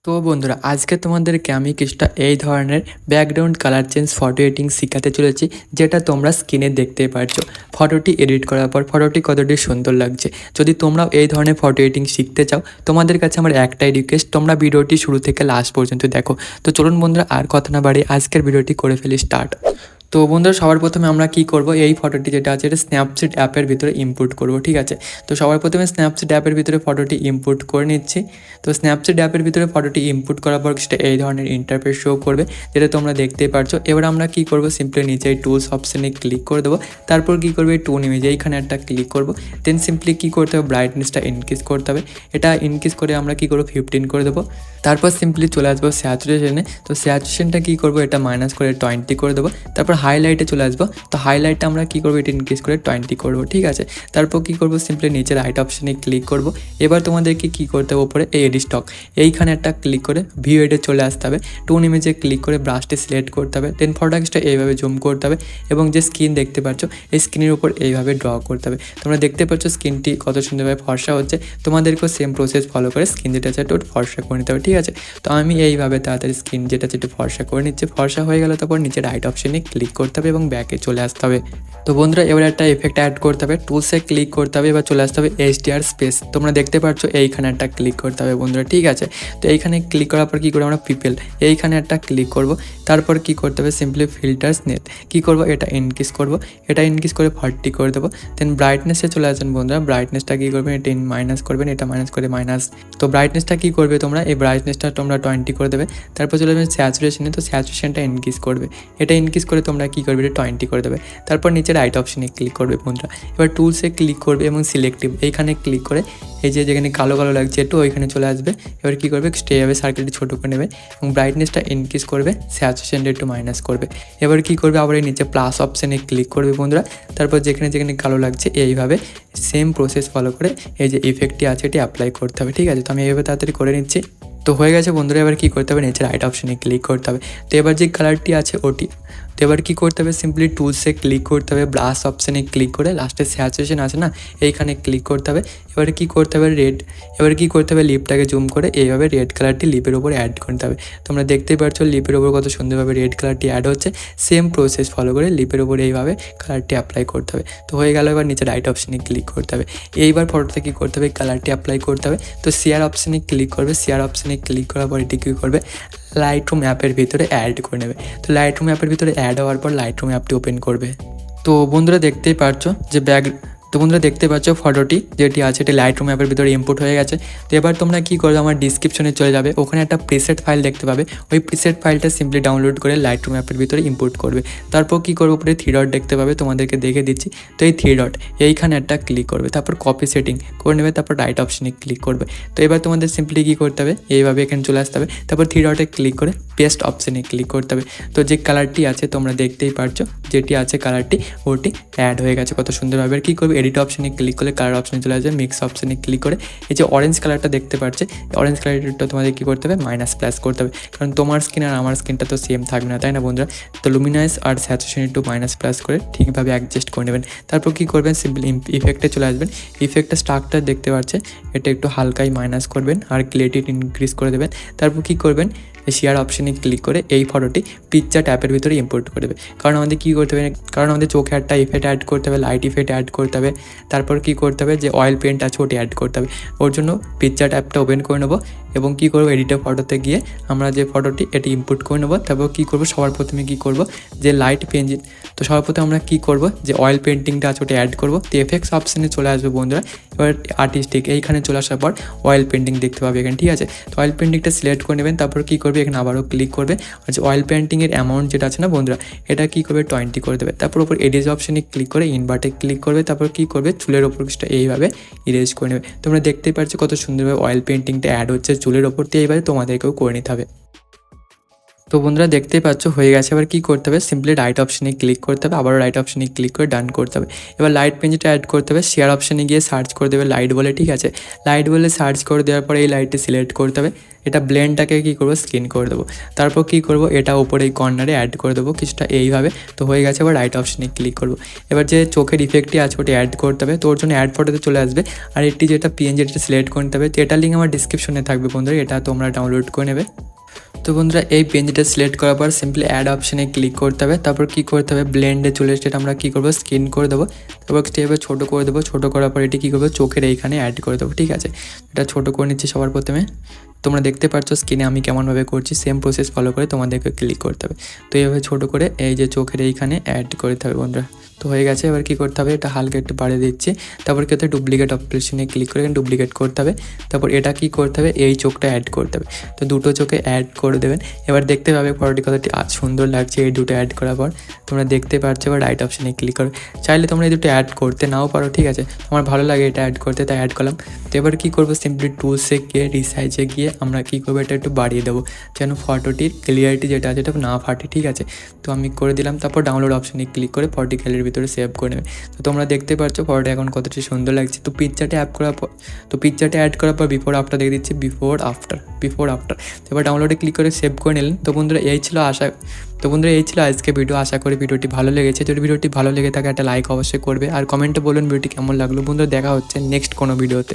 তো বন্ধুরা আজকে তোমাদেরকে আমি কিছুটা এই ধরনের background colour change photo editing শেখাতে চলেছি, যেটা তোমরা স্ক্রিনে দেখতেই পারছো। ফটোটি এডিট করার পর ফটোটি কতটি সুন্দর লাগছে। যদি তোমরাও এই ধরনের ফটো এডিটিং শিখতে চাও, তোমাদের কাছে আমার একটাই রিকোয়েস্ট, তোমরা ভিডিওটি শুরু থেকে লাস্ট পর্যন্ত দেখো। তো চলুন বন্ধুরা, আর কথা না বাড়িয়ে আজকের ভিডিওটি করে ফেলি স্টার্ট। তো বন্ধুরা সবার প্রথমে আমরা কি করব, এই ফটোটি যেটা আছে এটা স্ন্যাপচিট অ্যাপের ভিতরে ইম্পোর্ট করব, ঠিক আছে। তো সবার প্রথমে স্ন্যাপচিট অ্যাপের ভিতরে ফটোটি ইম্পোর্ট করে নিচ্ছি। তো স্ন্যাপচিট অ্যাপের ভিতরে ফটোটি ইম্পোর্ট করার পর সেটা এই ধরনের ইন্টারফেস শো করবে, যেটা তোমরা দেখতেই পারছো। এবার আমরা কি করব, সিম্পলি নিচে এই টুলস অপশানে ক্লিক করে দেবো। তারপর কি করবে, এই টুন ইমেজ এইখানে একটা ক্লিক করব। দেন সিম্পলি কি করতে হবে, ব্রাইটনেসটা ইনক্রিজ করতে হবে। এটা ইনক্রিজ করে আমরা কি করবো, 15 করে দেবো। তারপর সিম্পলি চলে আসবো স্যাচুরেশনে। তো স্যাচুরেশনটা কী করবো, এটা মাইনাস করে 20 করে দেবো। তারপর হাইলাইটে চলে আসবো। তো হাইলাইটটা আমরা কী করবো, এটা ইনক্রিজ করে 20 করবো, ঠিক আছে। তারপর কী করবো, সিম্পলি নিচে রাইট অপশানে ক্লিক করবো। এবার তোমাদেরকে কী করতে হবে, ওপরে এই এডিট স্টক এইখানে একটা ক্লিক করে ভিউ এডে চলে আসতে হবে। টুন ইমেজে ক্লিক করে ব্রাশটি সিলেক্ট করতে হবে। দেন ফটোটা এইভাবে জুম করতে হবে এবং যে স্ক্রিন দেখতে পাচ্ছ এই স্ক্রিনের উপর এইভাবে ড্র করতে হবে। তোমরা দেখতে পাচ্ছ স্ক্রিনটি কত সুন্দরভাবে ফর্সা হচ্ছে। তোমাদেরকেও সেম প্রসেস ফলো করে স্ক্রিন যেটা আছে একটু ফর্সা করে নিতে হবে, ঠিক আছে। তো আমি এইভাবে তাড়াতাড়ি স্ক্রিন যেটা আছে একটু ফর্সা করে নিচ্ছে। ফর্সা হয়ে গেল, তারপর নিচে রাইট অপশানে ক্লিক করতে হবে এবং ব্যাকে চলে আসতে হবে। তো বন্ধুরা এবার একটা এফেক্ট অ্যাড করতে হবে, টুলসে ক্লিক করতে হবে। এবার চলে আসতে হবে HDR স্পেস। তোমরা দেখতে পাচ্ছ এইখানে একটা ক্লিক করতে হবে বন্ধুরা, ঠিক আছে। তো এইখানে ক্লিক করার পর কী করে, আমরা পিপল এইখানে একটা ক্লিক করব। তারপর কি করতে হবে, সিম্পলি ফিল্টার্স নেট কী করবো, এটা ইনক্রিজ করব। এটা ইনক্রিজ করে 40 করে দেবো। দেন ব্রাইটনেসে চলে আসবেন বন্ধুরা। ব্রাইটনেসটা কী করবেন, এটা মাইনাস করবেন, এটা মাইনাস করে মাইনাস। তো ব্রাইটনেসটা কী করবে, তোমরা এই ব্রাইটনেসটা তোমরা 20 করে দেবে। তারপর চলে যাবে স্যাচুরেশনে। তো স্যাচুরেশনটা ইনক্রিজ করবে, এটা ইনক্রিজ করে তোমরা কী করবে, এটা 20 করে দেবে। তারপর নিচে রাইট অপশানে ক্লিক করবে বন্ধুরা। এবার টুলসে ক্লিক করবে এবং সিলেক্টিভ এইখানে ক্লিক করে এই যে যেখানে কালো কালো লাগছে একটু ওইখানে চলে আসবে। এবার কী করবে, স্টে যাবে, সার্কেলটি ছোটো করে নেবে এবং ব্রাইটনেসটা ইনক্রিজ করবে, স্যাচুরেশনটা একটু মাইনাস করবে। এবার কী করবে, আবার এই নিচে প্লাস অপশানে ক্লিক করবে বন্ধুরা। তারপর যেখানে যেখানে কালো লাগছে এইভাবে সেম প্রসেস ফলো করে এই যে ইফেক্টটি আছে এটি অ্যাপ্লাই করতে হবে, ঠিক আছে। তো আমি এইভাবে তাড়াতাড়ি করে নিচ্ছি। তো হয়ে গেছে বন্ধুরা। এবার কী করতে হবে, নিচে রাইট অপশানে ক্লিক করতে হবে। তো এবার যে কালারটি আছে ওটি, তো এবার কী করতে হবে, সিম্পলি টুলসে ক্লিক করতে হবে, ব্রাশ অপশানে ক্লিক করে লাস্টে স্যাচুরেশন আছে না এইখানে ক্লিক করতে হবে। এবারে কী করতে হবে, রেড। এবারে কী করতে হবে, লিপটাকে জুম করে এইভাবে রেড কালারটি লিপের ওপর অ্যাড করতে হবে। তোমরা দেখতেই পাচ্ছ লিপের ওপর কত সুন্দরভাবে রেড কালারটি অ্যাড হচ্ছে। সেম প্রসেস ফলো করে লিপের ওপর এইভাবে কালারটি অ্যাপ্লাই করতে হবে। তো হয়ে গেল। এবার নিচে রাইট অপশানে ক্লিক করতে হবে। এইবার ফটোতে কী করতে হবে, কালারটি অ্যাপ্লাই করতে হবে। তো শেয়ার অপশানে ক্লিক করবে। শেয়ার অপশানে ক্লিক করার পর এটি কী করবে, লাইটরুম অ্যাপের ভিতরে অ্যাড করে নেবে। তো লাইটরুম অ্যাপের ভিতরে অ্যাড হওয়ার পর লাইটরুম অ্যাপটি ওপেন করবে। তো বন্ধুরা দেখতেই পাচ্ছ যে তোমরা দেখতে পাচ্ছ ফটোটি যেটি আছে এটি লাইটরুম অ্যাপের ভিতরে ইম্পোর্ট হয়ে গেছে। তো এবার তোমরা কী করবে, আমার ডিসক্রিপশনে চলে যাবে, ওখানে একটা প্রিসেট ফাইল দেখতে পাবে। ওই প্রিসেট ফাইলটা সিম্পলি ডাউনলোড করে লাইটরুম অ্যাপের ভিতরে ইম্পোর্ট করবে। তারপর কী করবে, উপরে 3 ডট দেখতে পাবে, তোমাদেরকে দেখে দিচ্ছি। তো এই 3 ডট এইখানে একটা ক্লিক করবে, তারপর কপি সেটিং করে নেবে, তারপর রাইট অপশানে ক্লিক করবে। তো এবার তোমাদের সিম্পলি কী করতে হবে, এইভাবে এখানে চলে আসতে হবে। তারপর 3 ডটে ক্লিক করে পেস্ট অপশানে ক্লিক করতে হবে। তো যে কালারটি আছে তোমরা দেখতেই পারছো, যেটি আছে কালারটি ওটি অ্যাড হয়ে গেছে কত সুন্দরভাবে। আর কী করবে, এডিট অপশানে ক্লিক করে কালার অপশানে চলে আসবে, মিক্স অপশানে ক্লিক করে এই যে অরেঞ্জ কালারটা দেখতে পাচ্ছে, অরেঞ্জ কালারটা তোমাদের কী করতে হবে, মাইনাস প্লাস করতে হবে। কারণ তোমার স্কিন আর আমার স্কিনটা তো সেম থাকবে না, তাই না বন্ধুরা। তো লুমিনাইজ আর স্যাচুরেশন একটু মাইনাস প্লাস করে ঠিকভাবে অ্যাডজাস্ট করে নেবেন। তারপর কী করবেন, সিম্পলি ইফেক্টে চলে আসবেন। ইফেক্টের স্ট্রাকচার দেখতে পাচ্ছে, এটা একটু হালকাই মাইনাস করবেন আর ক্লিয়ারিটি ইনক্রিজ করে দেবেন। তারপর কী করবেন, শেয়ার অপশানে ক্লিক করে এই ফটোটি পিকচার ট্যাপের ভিতরে ইম্পোর্ট করবে। কারণ আমাদের কী করতে হবে, কারণ আমাদের চোখে একটা ইফেক্ট অ্যাড করতে হবে, লাইট ইফেক্ট অ্যাড করতে হবে। তারপর কী করতে হবে, যে অয়েল পেন্ট আছে ওটি অ্যাড করতে হবে। ওর জন্য পিকচার ট্যাপটা ওপেন করে নেবো এবং কী করবো, এডিটর ফটোতে গিয়ে আমরা যে ফটোটি এটি ইম্পোর্ট করে নেবো। তারপর কী করবো, সবার প্রথমে কী করবো, যে লাইট পেন্ট। তো সবার প্রথমে আমরা কী করবো, যে অয়েল পেন্টিংটা আছে ওটা অ্যাড করবো। তো এফেক্টস অপশানে চলে আসবে বন্ধুরা। এবার আর্টিস্টিক এইখানে চলে আসার পর অয়েল পেন্টিং দেখতে পাবে এখানে, ঠিক আছে। তো অয়েল পেন্টিংটা সিলেক্ট করে নেবেন। তারপর কী করবে, এখানে আবারও ক্লিক করবে। আর যে অয়েল পেন্টিংয়ের অ্যামাউন্ট যেটা আছে না বন্ধুরা, এটা কী করবে, 20 করে দেবে। তারপর ওপর এডিজ অপশানে ক্লিক করে ইনভার্টে ক্লিক করবে। তারপর কী করবে, চুলের ওপর কিছুটা এইভাবে ইরেজ করে নেবে। তোমরা দেখতেই পাচ্ছ কত সুন্দরভাবে অয়েল পেন্টিংটা অ্যাড হচ্ছে চুলের ওপর দিয়ে। এইভাবে তোমাদেরকেও করে নিতে হবে। তো বন্ধুরা দেখতেই পাচ্ছ হয়ে গেছে। এবার কী করতে হবে, সিম্পলি রাইট অপশানে ক্লিক করতে হবে, আবারও রাইট অপশানে ক্লিক করে ডান করতে হবে। এবার লাইট পেঞ্জিলটা অ্যাড করতে হবে, শেয়ার অপশানে গিয়ে সার্চ করে দেবে লাইট বলে, ঠিক আছে। লাইট বলে সার্চ করে দেওয়ার পরে এই লাইটটি সিলেক্ট করতে হবে। এটা ব্লেন্ডটাকে কী করবো, স্কিন করে দেবো। তারপর কী করব, এটা ওপরে এই কর্নারে অ্যাড করে দেবো কিছুটা এইভাবে। তো হয়ে গেছে, এবার রাইট অপশানে ক্লিক করবো। এবার যে চোখের ইফেক্টটি আছে ওটি অ্যাড করতে হবে, তো ওর জন্য অ্যাড ফটোতে চলে আসবে। আর এটি যেটা পিএনজি এটা সিলেক্ট করতে হবে, তো এটার লিঙ্ক আমার ডিসক্রিপশনে থাকবে বন্ধুরা, এটা তোমরা ডাউনলোড করে নেবে। তো বন্ধুরা এই পেনটা সিলেক্ট করার পর সিম্পলি অ্যাড অপশানে ক্লিক করতে হবে। তারপর কী করতে হবে, ব্লেন্ডে চলে এসে এটা আমরা কী করবো, স্কিন করে দেবো। তারপর স্টেপে ছোটো করে দেবো, ছোটো করার পর এটি কী করবো, চোখের এইখানে অ্যাড করে দেবো, ঠিক আছে। এটা ছোটো করে নিচ্ছি সবার প্রথমে। তোমরা দেখতে পাচ্ছ স্কিনে আমি কেমনভাবে করছি, সেম প্রসেস ফলো করে তোমাদেরকে ক্লিক করতে হবে। তো এইভাবে ছোটো করে এই যে চোখের এইখানে অ্যাড করতে হবে বন্ধুরা। তো হয়ে গেছে, এবার কী করতে হবে, এটা হালকা একটু বাড়িয়ে দিচ্ছি। তারপর কী হতে ডুপ্লিকেট অপশনে ক্লিক করে ডুপ্লিকেট করতে হবে। তারপর এটা কী করতে হবে, এই চোখটা অ্যাড করতে হবে। তো দুটো চোখে অ্যাড করে দেবেন। এবার দেখতে পাবে ফটোটি কতটি সুন্দর লাগছে এই দুটো অ্যাড করার পর। তোমরা দেখতে পাচ্ছ, এবার রাইট অপশানে ক্লিক করো। চাইলে তোমরা এই দুটো অ্যাড করতে নাও পারো, ঠিক আছে। আমার ভালো লাগে এটা অ্যাড করতে, তাই অ্যাড করলাম। তো এবার কী করবো, সিম্পলি টুলসে গিয়ে রিসাইজে গিয়ে আমরা কী করবো, এটা একটু বাড়িয়ে দেবো যেন ফটোটির ক্লিয়ারিটি যেটা আছে এটা না ফাটে, ঠিক আছে। তো আমি করে দিলাম। তারপর ডাউনলোড অপশানে ক্লিক করে ফটোটি গ্যালারির ভিতরে সেভ করে নেবে। তো তোমরা দেখতে পাচ্ছ ফটোটা এখন কতটা সুন্দর লাগছে। তো পিকচারটা অ্যাড করার পর বিফোর আফটার দেখে দিচ্ছি, বিফোর আফটার। তো এবার ডাউনলোডে ক্লিক করে সেভ করে নিলেন। তো বন্ধুরা এই ছিল আজকে ভিডিও। আশা করি ভিডিওটি ভালো লেগেছে। যদি ভিডিওটি ভালো লেগে থাকে একটা লাইক অবশ্যই করবে, আর কমেন্টে বলুন ভিডিওটি কেমন লাগলো। বন্ধুরা দেখা হচ্ছে নেক্সট কোনো ভিডিওতে।